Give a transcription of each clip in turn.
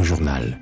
grand journal.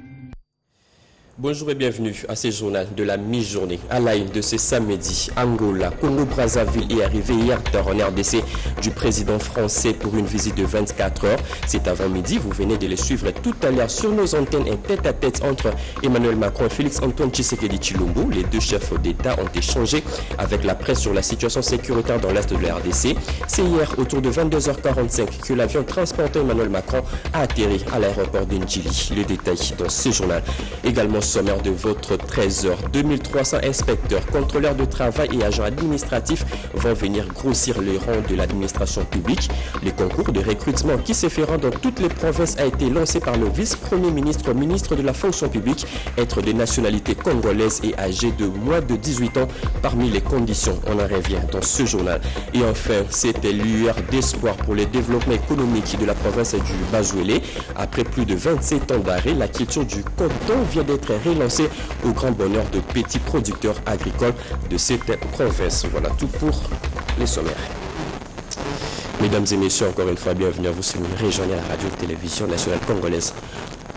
Bonjour et bienvenue à ce journal de la mi-journée. À la une de ce samedi, Angola, Congo-Brazzaville est arrivé hier tard en RDC du président français pour une visite de 24 heures. C'est avant-midi, vous venez de le suivre tout à l'heure sur nos antennes, un tête-à-tête entre Emmanuel Macron et Félix-Antoine Tshisekedi Tshilombo. Les deux chefs d'État ont échangé avec la presse sur la situation sécuritaire dans l'est de la RDC. C'est hier, autour de 22h45, que l'avion transportant Emmanuel Macron a atterri à l'aéroport d'Ndjili. Le détail dans ce journal. Également sommaire de votre 13h, 2300 inspecteurs, contrôleurs de travail et agents administratifs vont venir grossir les rangs de l'administration publique. Le concours de recrutement qui se fera dans toutes les provinces a été lancé par le vice-premier ministre, ministre de la fonction publique, être de nationalité congolaise et âgé de moins de 18 ans parmi les conditions. On en revient dans ce journal. Et enfin, c'était lueur d'espoir pour le développement économique de la province du Bazouélé. Après plus de 27 ans d'arrêt, la culture du coton vient d'être relancé au grand bonheur de petits producteurs agricoles de cette province. Voilà tout pour les sommaires. Mesdames et messieurs, encore une fois, bienvenue à vous sur une région à la radio-télévision nationale congolaise.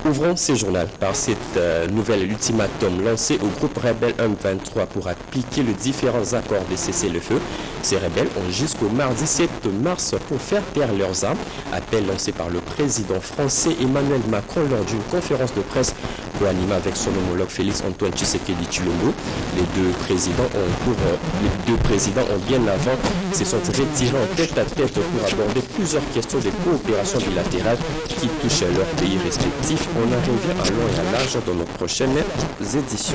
Ouvrons ce journal par cette nouvelle ultimatum lancé au groupe rebelle M23 pour appliquer les différents accords de cessez-le-feu. Ces rebelles ont jusqu'au mardi 7 mars pour faire taire leurs armes. Appel lancé par le président français Emmanuel Macron lors d'une conférence de presse co-animée avec son homologue Félix-Antoine Tshisekedi Tshilombo. Les deux présidents ont bien avant se sont retirés en tête-à-tête pour aborder plusieurs questions de coopération bilatérale qui touchent leurs pays respectifs. On en revient à long et à large dans nos prochaines éditions.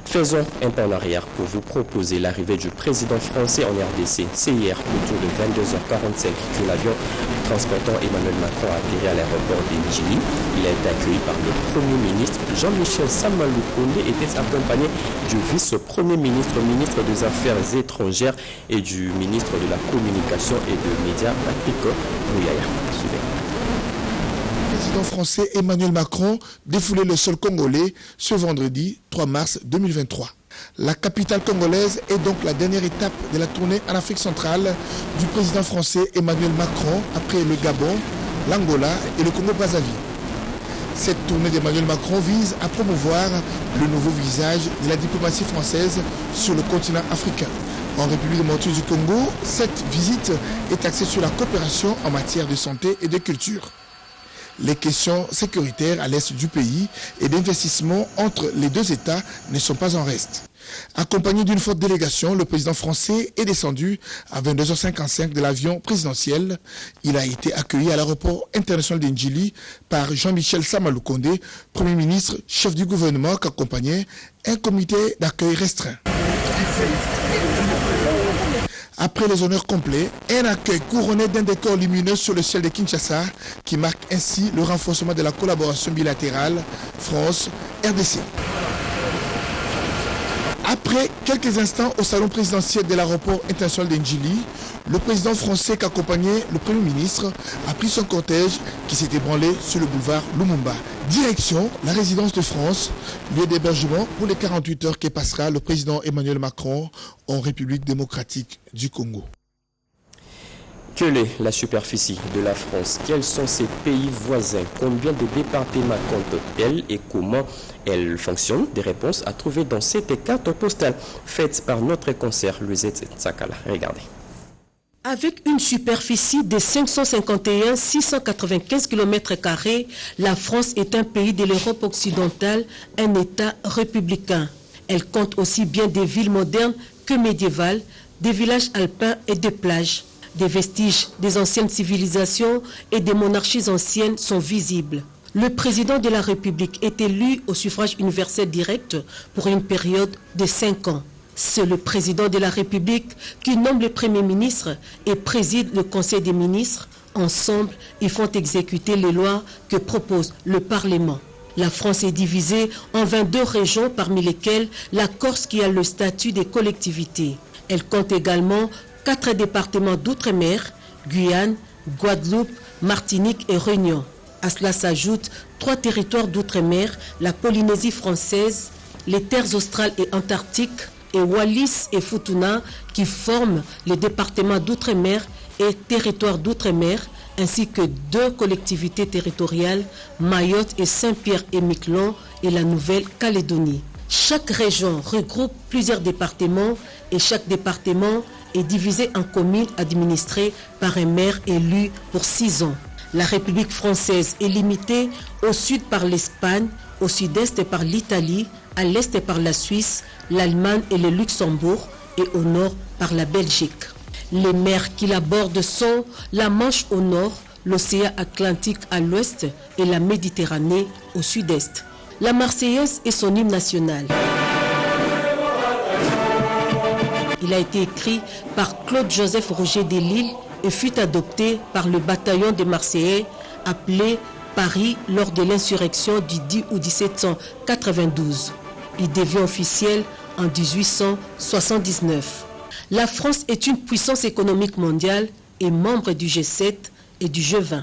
Faisons un pas en arrière pour vous proposer l'arrivée du président français en RDC. C'est hier, autour de 22h45, que l'avion transportant Emmanuel Macron a atterri à l'aéroport d'Ndjili. Il a été accueilli par le Premier ministre Jean-Michel Samaloukonde, était accompagné du vice-premier ministre, ministre des Affaires étrangères et du ministre de la Communication et des Médias, Patrick Mouyaya. Suivez. Le président français Emmanuel Macron défoulait le sol congolais ce vendredi 3 mars 2023. La capitale congolaise est donc la dernière étape de la tournée en Afrique centrale du président français Emmanuel Macron après le Gabon, l'Angola et le Congo-Brazzaville. Cette tournée d'Emmanuel Macron vise à promouvoir le nouveau visage de la diplomatie française sur le continent africain. En République démocratique du Congo, cette visite est axée sur la coopération en matière de santé et de culture. Les questions sécuritaires à l'est du pays et d'investissement entre les deux États ne sont pas en reste. Accompagné d'une forte délégation, le président français est descendu à 22h55 de l'avion présidentiel. Il a été accueilli à l'aéroport international d'Ndjili par Jean-Michel Samaloukonde, Premier ministre, chef du gouvernement, qui accompagnait un comité d'accueil restreint. Après les honneurs complets, un accueil couronné d'un décor lumineux sur le ciel de Kinshasa qui marque ainsi le renforcement de la collaboration bilatérale France-RDC. Après quelques instants au salon présidentiel de l'aéroport international d'Ndjili, le président français qui accompagnait le Premier ministre a pris son cortège qui s'est ébranlé sur le boulevard Lumumba. Direction la résidence de France, lieu d'hébergement pour les 48 heures que passera le président Emmanuel Macron en République démocratique du Congo. Quelle est la superficie de la France? Quels sont ses pays voisins? Combien de départements compte-t-elle et comment elle fonctionne? Des réponses à trouver dans cette carte postale faite par notre concert Louisette Tsakala. Regardez. Avec une superficie de 551 695 km², la France est un pays de l'Europe occidentale, un État républicain. Elle compte aussi bien des villes modernes que médiévales, des villages alpins et des plages. Des vestiges des anciennes civilisations et des monarchies anciennes sont visibles. Le président de la République est élu au suffrage universel direct pour une période de 5 ans. C'est le président de la République qui nomme le Premier ministre et préside le Conseil des ministres. Ensemble, ils font exécuter les lois que propose le Parlement. La France est divisée en 22 régions, parmi lesquelles la Corse qui a le statut des collectivités. Elle compte également 4 départements d'outre-mer, Guyane, Guadeloupe, Martinique et Réunion. À cela s'ajoutent 3 territoires d'outre-mer, la Polynésie française, les terres australes et antarctiques, et Wallis et Futuna qui forment les départements d'outre-mer et territoires d'outre-mer ainsi que 2 collectivités territoriales, Mayotte et Saint-Pierre-et-Miquelon et la Nouvelle-Calédonie. Chaque région regroupe plusieurs départements et chaque département est divisé en communes administrées par un maire élu pour 6 ans. La République française est limitée au sud par l'Espagne, au sud-est par l'Italie, à l'est par la Suisse, l'Allemagne et le Luxembourg et au nord par la Belgique. Les mers qui la bordent sont la Manche au nord, l'océan Atlantique à l'ouest et la Méditerranée au sud-est. La Marseillaise est son hymne national. Il a été écrit par Claude-Joseph Roger Delisle et fut adopté par le bataillon des Marseillais appelé Paris lors de l'insurrection du 10 août 1792. Il devient officiel en 1879. La France est une puissance économique mondiale et membre du G7 et du G20.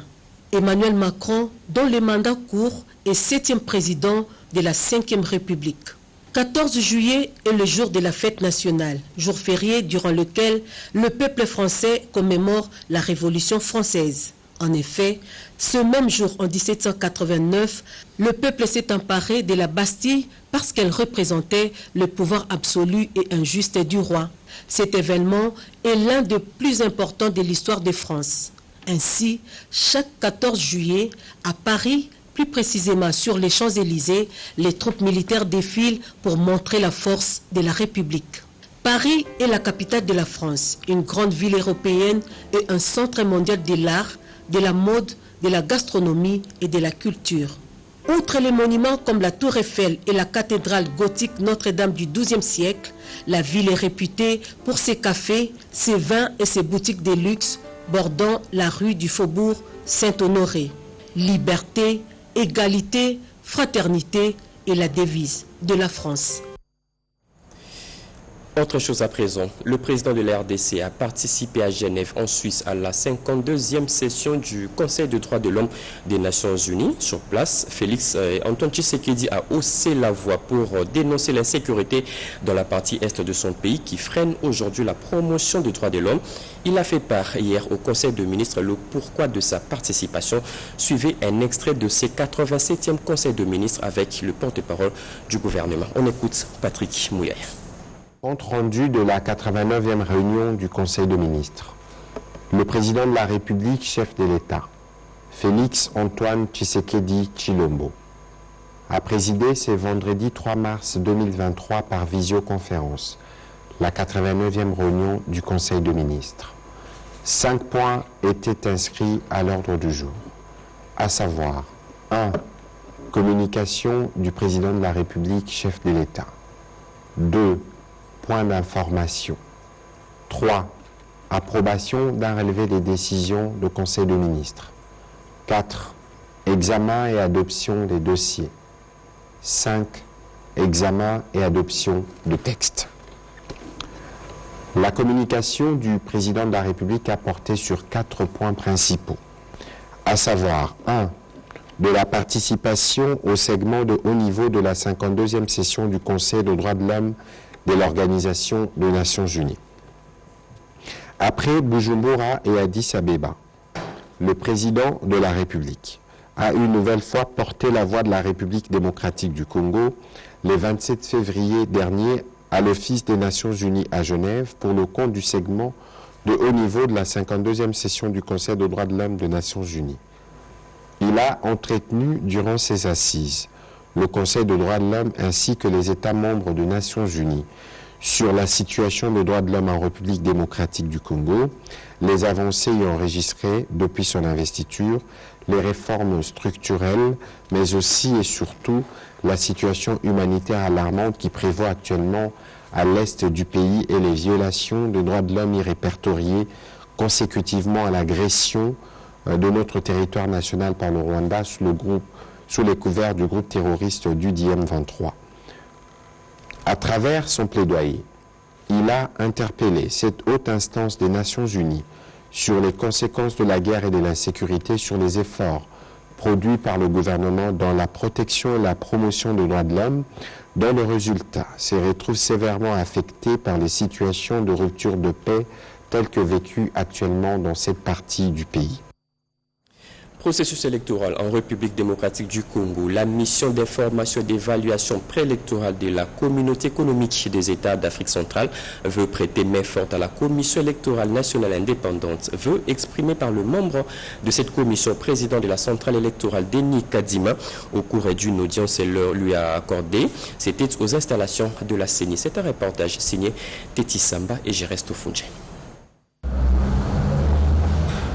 Emmanuel Macron, dont le mandat court, est 7e président de la 5e République. 14 juillet est le jour de la fête nationale, jour férié durant lequel le peuple français commémore la Révolution française. En effet, ce même jour, en 1789, le peuple s'est emparé de la Bastille parce qu'elle représentait le pouvoir absolu et injuste du roi. Cet événement est l'un des plus importants de l'histoire de France. Ainsi, chaque 14 juillet, à Paris, plus précisément sur les Champs-Élysées, les troupes militaires défilent pour montrer la force de la République. Paris est la capitale de la France, une grande ville européenne et un centre mondial de l'art, de la mode, de la gastronomie et de la culture. Outre les monuments comme la Tour Eiffel et la cathédrale gothique Notre-Dame du XIIe siècle, la ville est réputée pour ses cafés, ses vins et ses boutiques de luxe bordant la rue du Faubourg Saint-Honoré. Liberté, égalité, fraternité est la devise de la France. Autre chose à présent, le président de la RDC a participé à Genève, en Suisse, à la 52e session du Conseil des droits de l'homme des Nations Unies. Sur place, Félix Antoine Tshisekedi a haussé la voix pour dénoncer l'insécurité dans la partie est de son pays qui freine aujourd'hui la promotion des droits de l'homme. Il a fait part hier au Conseil des ministres le pourquoi de sa participation. Suivez un extrait de ce 87e Conseil des ministres avec le porte-parole du gouvernement. On écoute Patrick Mouyaï. Compte rendu de la 89e réunion du Conseil des ministres. Le président de la République, chef de l'État, Félix Antoine Tshisekedi Tshilombo, a présidé ce vendredi 3 mars 2023 par visioconférence la 89e réunion du Conseil des ministres. 5 points étaient inscrits à l'ordre du jour, à savoir 1. Communication du président de la République, chef de l'État. 2. Point d'information. 3. Approbation d'un relevé des décisions du Conseil des ministres. 4. Examen et adoption des dossiers. 5. Examen et adoption de textes. La communication du président de la République a porté sur 4 points principaux, à savoir 1. De la participation au segment de haut niveau de la 52e session du Conseil des droits de l'homme de l'Organisation des Nations Unies. Après Bujumbura et Addis Abeba, le président de la République a une nouvelle fois porté la voix de la République démocratique du Congo le 27 février dernier à l'Office des Nations Unies à Genève pour le compte du segment de haut niveau de la 52e session du Conseil des droits de l'homme des Nations Unies. Il a entretenu durant ses assises le Conseil des droits de l'homme ainsi que les États membres des Nations Unies sur la situation des droits de l'homme en République démocratique du Congo, les avancées y enregistrées depuis son investiture, les réformes structurelles, mais aussi et surtout la situation humanitaire alarmante qui prévaut actuellement à l'est du pays et les violations des droits de l'homme y répertoriées consécutivement à l'agression de notre territoire national par le Rwanda sous les couverts du groupe terroriste d'UDM 23. À travers son plaidoyer, il a interpellé cette haute instance des Nations Unies sur les conséquences de la guerre et de l'insécurité sur les efforts produits par le gouvernement dans la protection et la promotion des droits de l'homme, dont le résultat se retrouve sévèrement affecté par les situations de rupture de paix telles que vécues actuellement dans cette partie du pays. Processus électoral en République démocratique du Congo, la mission d'information et d'évaluation préélectorale de la communauté économique des États d'Afrique centrale veut prêter main forte à la commission électorale nationale indépendante, veut exprimer par le membre de cette commission, président de la centrale électorale Denis Kadima, au cours d'une audience lui a accordé. C'était aux installations de la CENI. C'est un reportage signé Teti Samba et Geresto Funge.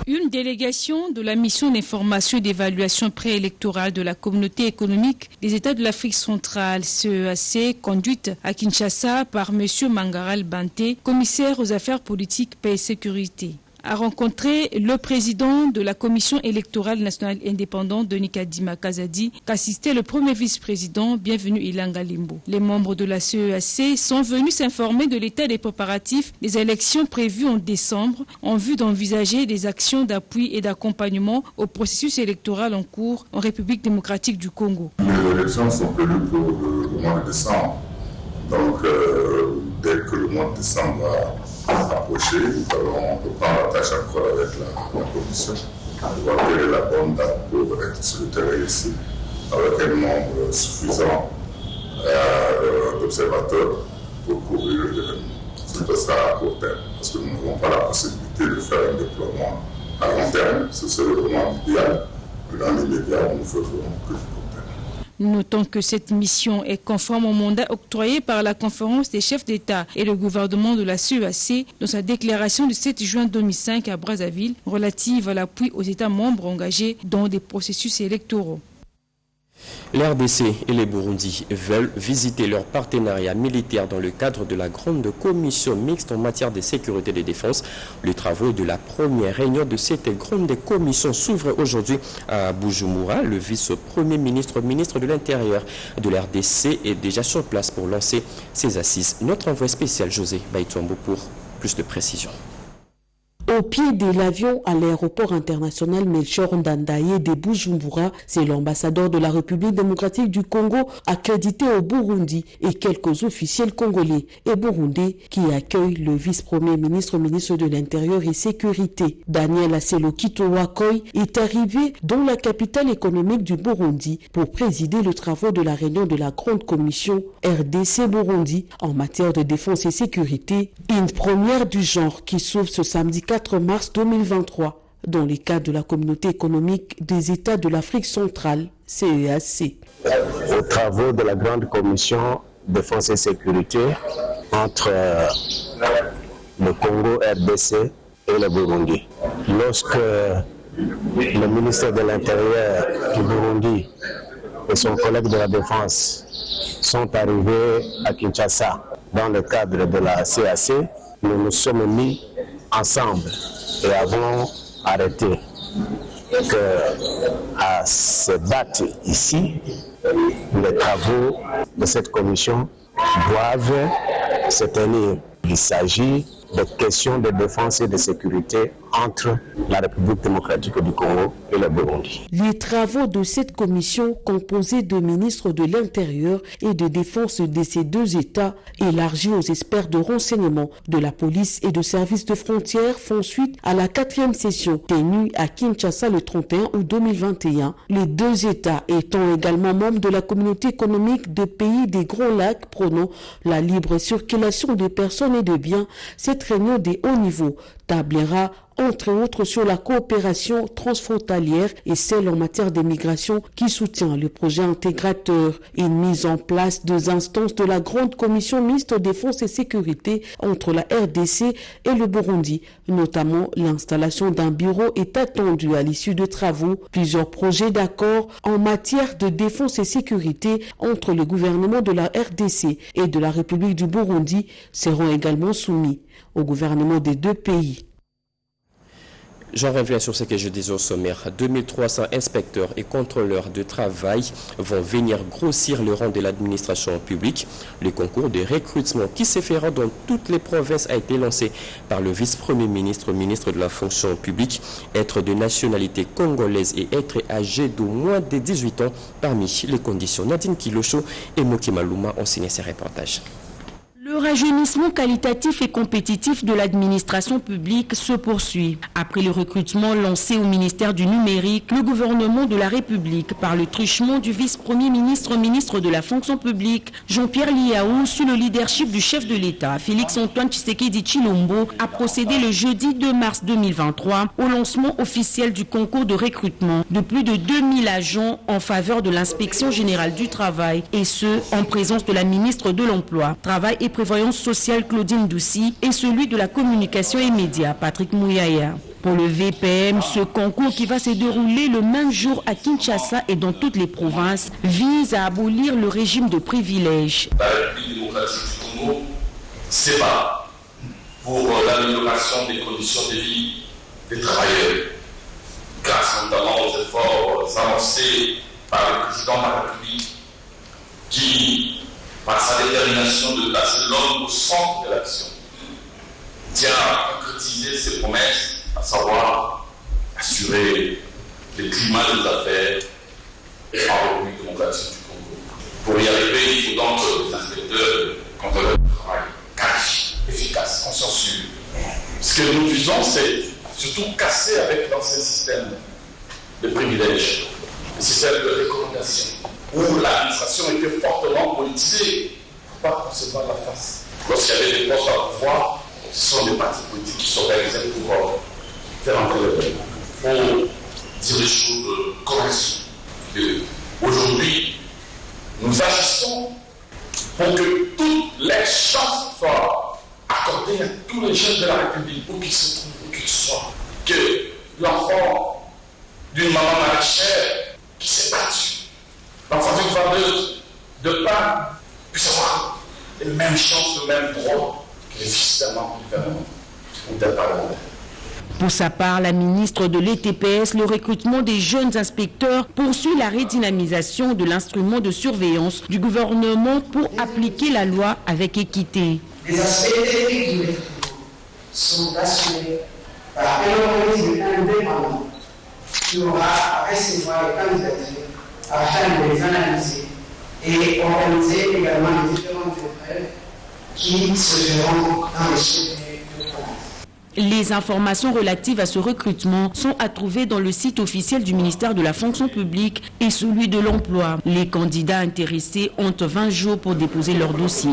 Une délégation de la mission d'information et d'évaluation préélectorale de la communauté économique des États de l'Afrique centrale, CEAC, conduite à Kinshasa par M. Mangaral Banté, commissaire aux affaires politiques, paix et sécurité, a rencontré le président de la commission électorale nationale indépendante, Denis Kadima Kazadi, qu'assistait le premier vice-président, bienvenu Ilanga Limbo. Les membres de la CEAC sont venus s'informer de l'état des préparatifs des élections prévues en décembre en vue d'envisager des actions d'appui et d'accompagnement au processus électoral en cours en République démocratique du Congo. Les élections sont prévues pour le mois de décembre. Donc, dès que le mois de décembre va approcher, nous allons reprendre la tâche encore avec la commission pour voir quelle est la bonne date pour être sur le terrain ici, avec un nombre suffisant d'observateurs pour couvrir l'événement. C'est ça à court terme, parce que nous n'avons pas la possibilité de faire un déploiement à long terme. Ce serait vraiment idéal, mais dans l'immédiat, nous ne faisons que du court terme. Notons que cette mission est conforme au mandat octroyé par la conférence des chefs d'État et le gouvernement de la CEAC dans sa déclaration du 7 juin 2005 à Brazzaville relative à l'appui aux États membres engagés dans des processus électoraux. L'RDC et les Burundi veulent visiter leur partenariat militaire dans le cadre de la grande commission mixte en matière de sécurité et de défense. Les travaux de la première réunion de cette grande commission s'ouvrent aujourd'hui à Bujumbura. Le vice-premier ministre de l'Intérieur de l'RDC est déjà sur place pour lancer ses assises. Notre envoyé spécial José Baïtuambo pour plus de précisions. Au pied de l'avion à l'aéroport international Melchior Ndadaye de Bujumbura, c'est l'ambassadeur de la République démocratique du Congo accrédité au Burundi et quelques officiels congolais et burundais qui accueillent le vice-premier ministre de l'Intérieur et Sécurité. Daniel Aselokito Wakoy est arrivé dans la capitale économique du Burundi pour présider le travaux de la réunion de la grande commission RDC Burundi en matière de défense et sécurité, une première du genre qui s'ouvre ce samedi 4 mars 2023 dans le cadre de la communauté économique des États de l'Afrique centrale, CEAC. Aux travaux de la grande commission défense et sécurité entre le Congo, RDC et le Burundi. Lorsque le ministre de l'Intérieur du Burundi et son collègue de la Défense sont arrivés à Kinshasa dans le cadre de la CEAC, nous nous sommes mis ensemble et avons arrêté qu'à se battre ici, les travaux de cette commission doivent se tenir. Il s'agit de questions de défense et de sécurité entre la République démocratique du Congo et le Burundi. Les travaux de cette commission, composée de ministres de l'Intérieur et de Défense de ces deux États, élargis aux experts de renseignement de la police et de services de frontières, font suite à la 4e session tenue à Kinshasa le 31 août 2021. Les deux États étant également membres de la communauté économique des pays des Grands Lacs prônant la libre circulation des personnes et de biens. Cette réunion des hauts niveaux tablera entre autres sur la coopération transfrontalière et celle en matière d'immigration qui soutient le projet intégrateur. Une mise en place des instances de la grande commission mixte défense et sécurité entre la RDC et le Burundi. Notamment, l'installation d'un bureau est attendue à l'issue de travaux. Plusieurs projets d'accord en matière de défense et sécurité entre le gouvernement de la RDC et de la République du Burundi seront également soumis au gouvernement des deux pays. J'en reviens sur ce que je disais au sommaire. 2300 inspecteurs et contrôleurs de travail vont venir grossir le rang de l'administration publique. Le concours de recrutement qui se fera dans toutes les provinces a été lancé par le vice-premier ministre de la fonction publique. Être de nationalité congolaise et être âgé d'au moins de 18 ans parmi les conditions. Nadine Kilosho et Moki Maluma ont signé ces reportages. Le Le rajeunissement qualitatif et compétitif de l'administration publique se poursuit. Après le recrutement lancé au ministère du Numérique, le gouvernement de la République, par le truchement du vice-premier ministre, ministre de la fonction publique, Jean-Pierre Liaou, sous le leadership du chef de l'État, Félix-Antoine Tshisekedi Tshilombo, a procédé le jeudi 2 mars 2023 au lancement officiel du concours de recrutement de plus de 2000 agents en faveur de l'inspection générale du travail, et ce, en présence de la ministre de l'Emploi, Travail et Prévoyance sociale Claudine Doucy et celui de la communication et médias Patrick Mouyaya. Pour le VPM, ce concours qui va se dérouler le même jour à Kinshasa et dans toutes les provinces vise à abolir le régime de privilèges. La République démocratique du Congo s'est battu pour l'amélioration des conditions de vie des travailleurs, grâce notamment aux efforts annoncés par le président de la République qui, par sa détermination de placer l'homme au centre de l'action, tient à concrétiser ses promesses, à savoir assurer le climat des affaires en République démocratique du Congo. Pour y arriver, il faut donc des inspecteurs contrôleurs du travail qualifiés, efficaces, consciencieux. Ce que nous visons, c'est surtout casser avec l'ancien système de privilèges, le système de recommandation, où l'administration était fortement politisée. Il ne faut pas concevoir la face. Lorsqu'il y avait des postes à pouvoir, ce sont des partis politiques qui s'organisaient pour faire entrer le pays. Il faut dire les choses correctement. Aujourd'hui, nous agissons pour que toutes les chances soient accordées à tous les jeunes de la République, où qu'ils se trouvent, où qu'ils soient. Que l'enfant d'une maman maraîchère qui s'est battue, l'enfant d'une vendeuse de pain, puisse avoir les mêmes chances, le même droit que les fils d'un membre du gouvernement ou d'un parlementaire. Pour sa part, la ministre de l'ETPS, le recrutement des jeunes inspecteurs poursuit la redynamisation de l'instrument de surveillance du gouvernement pour appliquer la loi avec équité. Les aspects techniques du recrutement sont assurés par un organisme indépendant qui aura à recevoir les candidatures afin de les analyser et organiser également les différentes épreuves qui se feront dans les chefs de province. Les informations relatives à ce recrutement sont à trouver dans le site officiel du ministère de la fonction publique et celui de l'emploi. Les candidats intéressés ont 20 jours pour déposer leur dossier.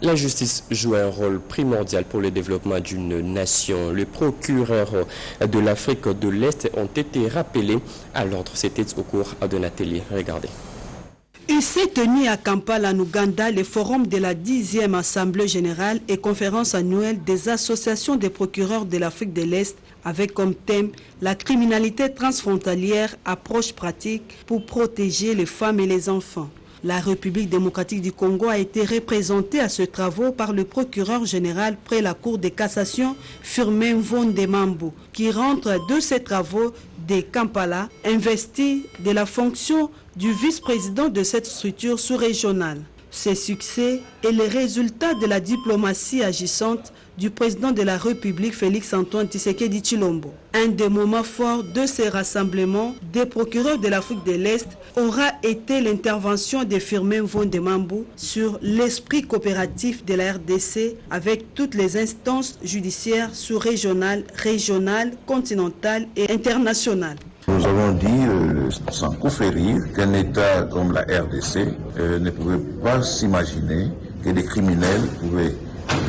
La justice joue un rôle primordial pour le développement d'une nation. Les procureurs de l'Afrique de l'Est ont été rappelés à l'ordre. C'était au cours d'un atelier. Regardez. Il s'est tenu à Kampala, en Ouganda, le forum de la 10e Assemblée générale et conférence annuelle des associations des procureurs de l'Afrique de l'Est avec comme thème la criminalité transfrontalière, approche pratique pour protéger les femmes et les enfants. La République démocratique du Congo a été représentée à ce travaux par le procureur général près la Cour de cassation, Firmin Vondemambo, qui rentre de ses travaux de Kampala, investi de la fonction du vice-président de cette structure sous-régionale. Ces succès est le résultat de la diplomatie agissante du président de la République Félix-Antoine Tshisekedi Tshilombo. Un des moments forts de ces rassemblements des procureurs de l'Afrique de l'Est aura été l'intervention de Firmin Vondemambo sur l'esprit coopératif de la RDC avec toutes les instances judiciaires sous-régionales, régionales, continentales et internationales. Nous avons dit, sans coup férir, qu'un État comme la RDC ne pouvait pas s'imaginer que des criminels pouvaient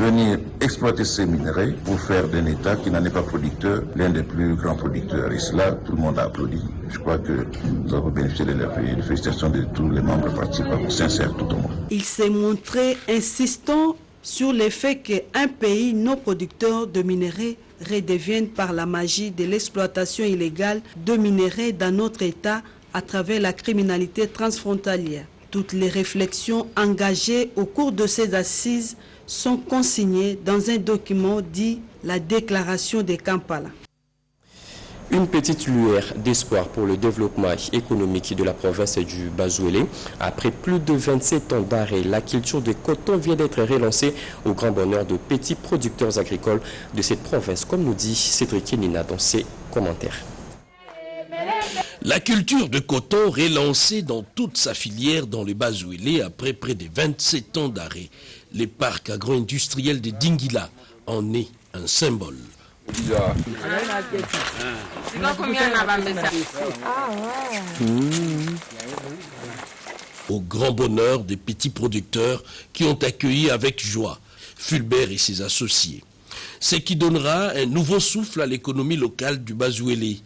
venir exploiter ces minerais pour faire d'un État qui n'en est pas producteur, l'un des plus grands producteurs. Et cela, tout le monde a applaudi. Je crois que nous avons bénéficié de l'appui et de félicitations de tous les membres participants, sincères tout au moins. Il s'est montré insistant sur le fait qu'un pays non producteur de minerais redevienne par la magie de l'exploitation illégale de minerais dans notre État à travers la criminalité transfrontalière. Toutes les réflexions engagées au cours de ces assises sont consignées dans un document dit la Déclaration de Kampala. Une petite lueur d'espoir pour le développement économique de la province du Bazouélé. Après plus de 27 ans d'arrêt, la culture de coton vient d'être relancée au grand bonheur de petits producteurs agricoles de cette province, comme nous dit Cédric Nina dans ses commentaires. La culture de coton relancée dans toute sa filière dans le Bazuélé après près de 27 ans d'arrêt. Le parc agro-industriel de Dingila en est un symbole. Au grand bonheur des petits producteurs qui ont accueilli avec joie Fulbert et ses associés. Ce qui donnera un nouveau souffle à l'économie locale du Bazuélé.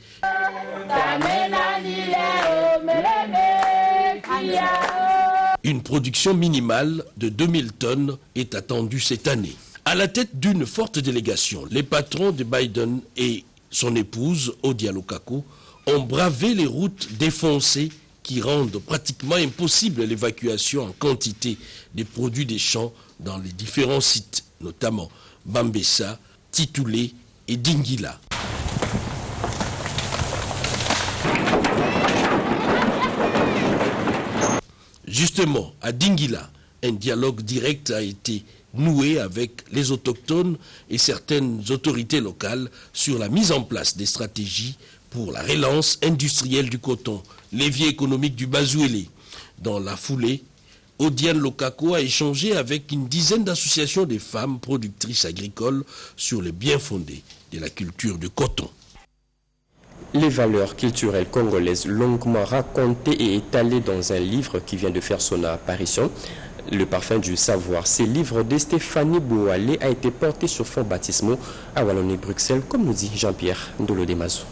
Une production minimale de 2000 tonnes est attendue cette année. À la tête d'une forte délégation, les patrons de Biden et son épouse, Odia Lukaku, ont bravé les routes défoncées qui rendent pratiquement impossible l'évacuation en quantité des produits des champs dans les différents sites, notamment Bambessa, Titoulé et Dingila. Justement, à Dingila, un dialogue direct a été noué avec les autochtones et certaines autorités locales sur la mise en place des stratégies pour la relance industrielle du coton, l'évier économique du Bazuélé. Dans la foulée, Odiane Lukaku a échangé avec une dizaine d'associations de femmes productrices agricoles sur les bien-fondés de la culture du coton. Les valeurs culturelles congolaises longuement racontées et étalées dans un livre qui vient de faire son apparition, Le parfum du savoir. Ce livre de Stéphanie Boualé a été porté sur fond baptismaux à Wallonie-Bruxelles, comme nous dit Jean-Pierre Ndolo-Demazo.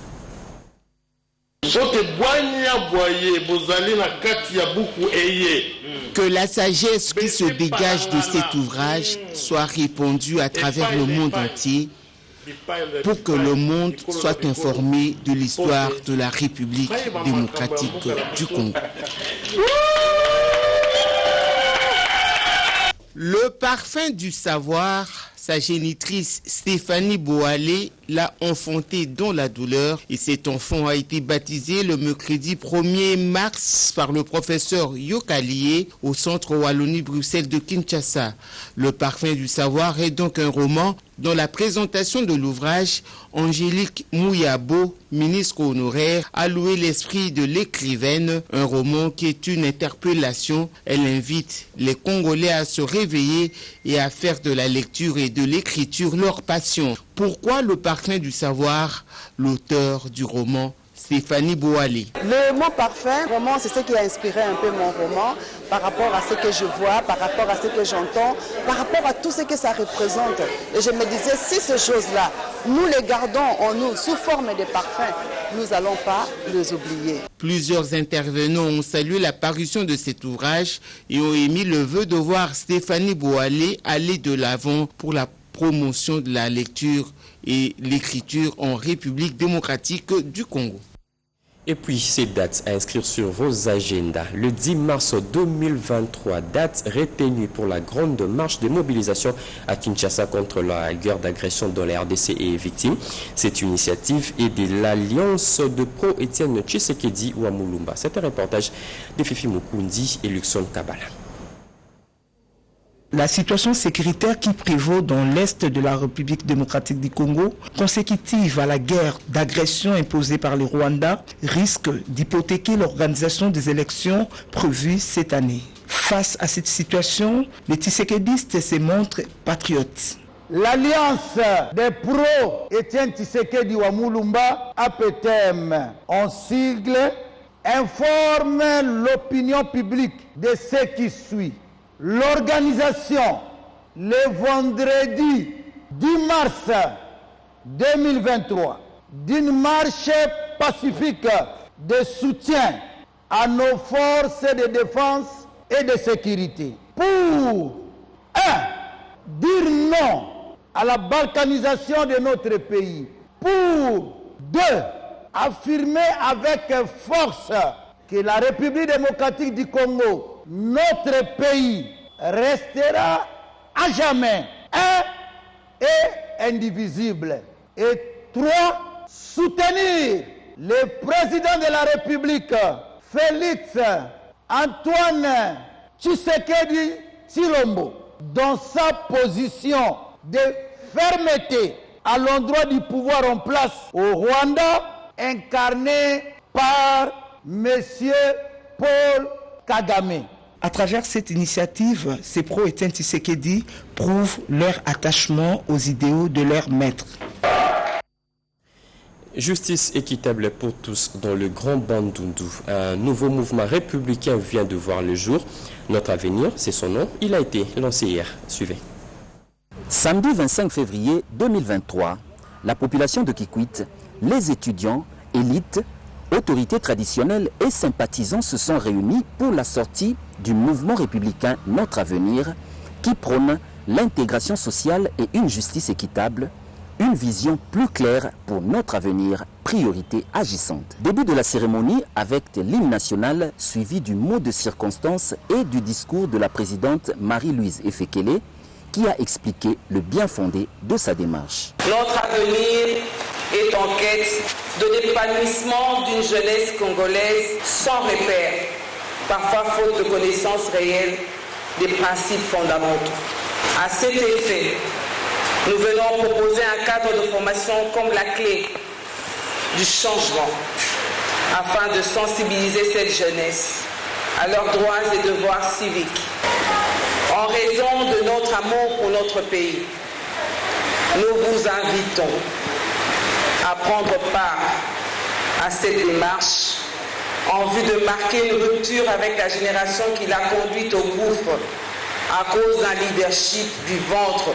Que la sagesse qui se dégage de cet ouvrage soit répandue à travers le monde entier pour que le monde soit informé de l'histoire de la République démocratique du Congo. Le parfum du savoir, sa génitrice Stéphanie Boualé l'a enfanté dans la douleur et cet enfant a été baptisé le mercredi 1er mars par le professeur Yokalié au centre Wallonie-Bruxelles de Kinshasa. Le parfum du savoir est donc un roman dont la présentation de l'ouvrage, Angélique Mouyabo, ministre honoraire, a loué l'esprit de l'écrivaine, un roman qui est une interpellation. Elle invite les Congolais à se réveiller et à faire de la lecture et de l'écriture leur passion. Pourquoi le parfum du savoir? L'auteur du roman, Stéphanie Boualé. Le mot parfum, vraiment, c'est ce qui a inspiré un peu mon roman par rapport à ce que je vois, par rapport à ce que j'entends, par rapport à tout ce que ça représente. Et je me disais, si ces choses-là, nous les gardons en nous sous forme de parfum, nous n'allons pas les oublier. Plusieurs intervenants ont salué la parution de cet ouvrage et ont émis le vœu de voir Stéphanie Boualé aller de l'avant pour la promotion de la lecture et l'écriture en République démocratique du Congo. Et puis, ces dates à inscrire sur vos agendas. Le 10 mars 2023, date retenue pour la grande marche de mobilisation à Kinshasa contre la guerre d'agression dont la RDC est victime. Cette initiative est de l'Alliance de pro-Étienne Tshisekedi Ouamulumba. C'est un reportage de Fifi Mukundi et Luxon Kabala. La situation sécuritaire qui prévaut dans l'est de la République démocratique du Congo, consécutive à la guerre d'agression imposée par le Rwanda, risque d'hypothéquer l'organisation des élections prévues cette année. Face à cette situation, les Tshisekedistes se montrent patriotes. L'alliance des pro-Étienne Tshisekedi Ouamulumba, APTM en sigle, informe l'opinion publique de ce qui suit. L'organisation, le vendredi 10 mars 2023, d'une marche pacifique de soutien à nos forces de défense et de sécurité. Pour 1. Dire non à la balkanisation de notre pays. Pour 2. Affirmer avec force que la République démocratique du Congo, notre pays, restera à jamais un et indivisible. Et 3. Soutenir le président de la République, Félix Antoine Tshisekedi Tshilombo, dans sa position de fermeté à l'endroit du pouvoir en place au Rwanda, incarné par Monsieur Paul Kagame. À travers cette initiative, ces pro-Étienne Tshisekedi prouvent leur attachement aux idéaux de leur maître. Justice équitable pour tous dans le Grand Bandundu. Un nouveau mouvement républicain vient de voir le jour. Notre avenir, c'est son nom. Il a été lancé hier. Suivez. Samedi 25 février 2023, la population de Kikwit, les étudiants, élites, autorités traditionnelles et sympathisants se sont réunis pour la sortie du mouvement républicain Notre Avenir qui prône l'intégration sociale et une justice équitable, une vision plus claire pour notre avenir, priorité agissante. Début de la cérémonie avec l'hymne national suivi du mot de circonstance et du discours de la présidente Marie-Louise Efekele qui a expliqué le bien fondé de sa démarche. Notre avenir est en quête de l'épanouissement d'une jeunesse congolaise sans repère, parfois faute de connaissances réelles des principes fondamentaux. À cet effet, nous venons proposer un cadre de formation comme la clé du changement, afin de sensibiliser cette jeunesse à leurs droits et devoirs civiques. En raison de notre amour pour notre pays, nous vous invitons à prendre part à cette démarche en vue de marquer une rupture avec la génération qui l'a conduite au gouffre à cause d'un leadership du ventre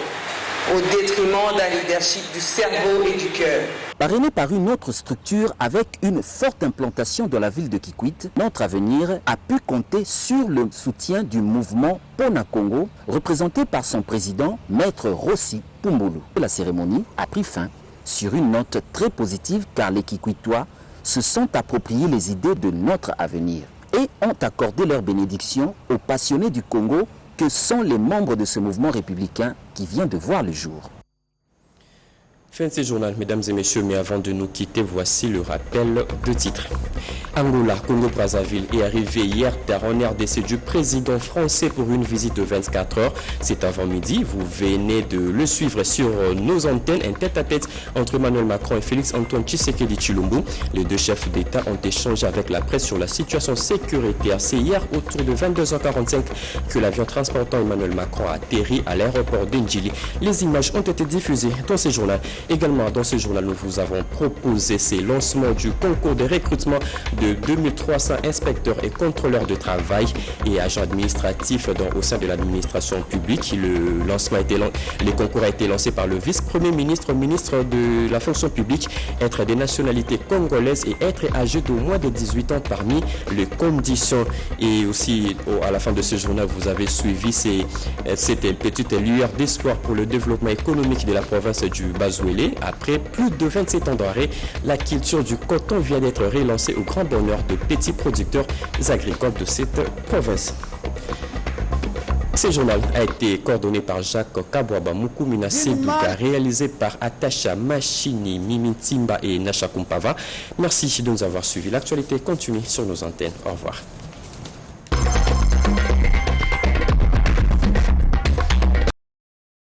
au détriment d'un leadership du cerveau et du cœur. Parrainé par une autre structure avec une forte implantation dans la ville de Kikwit, Notre Avenir a pu compter sur le soutien du mouvement Pona Congo, représenté par son président, Maître Rossi Pumbulu. La cérémonie a pris fin sur une note très positive car les Kikwitois se sont appropriés les idées de Notre Avenir et ont accordé leur bénédiction aux passionnés du Congo que sont les membres de ce mouvement républicain qui vient de voir le jour. Fin de ce journal, mesdames et messieurs, mais avant de nous quitter, voici le rappel de titres. Angola, Congo-Brazzaville est arrivé hier tard en RDC du président français pour une visite de 24 heures. C'est avant-midi, vous venez de le suivre sur nos antennes, un tête-à-tête entre Emmanuel Macron et Félix-Antoine Tshisekedi Tshilombo. Les deux chefs d'État ont échangé avec la presse sur la situation sécuritaire. C'est hier, autour de 22h45, que l'avion transportant Emmanuel Macron a atterri à l'aéroport d'Ndjili. Les images ont été diffusées dans ce journal. Également, dans ce journal, nous vous avons proposé ces lancements du concours de recrutement de 2300 inspecteurs et contrôleurs de travail et agents administratifs au sein de l'administration publique. Les concours a été lancé par le vice-premier ministre, ministre de la fonction publique, être des nationalités congolaises et être âgé d'au moins de 18 ans parmi les conditions. Et aussi, à la fin de ce journal, vous avez suivi cette petite lueur d'espoir pour le développement économique de la province du Bazouélé. Après plus de 27 ans d'arrêt, la culture du coton vient d'être relancée au grand bonheur de petits producteurs agricoles de cette province. Ce journal a été coordonné par Jacques Kabwaba Mukumina Seduka, réalisé par Atasha Machini, Mimi Timba et Nasha Kumpava. Merci de nous avoir suivis. L'actualité continue sur nos antennes. Au revoir.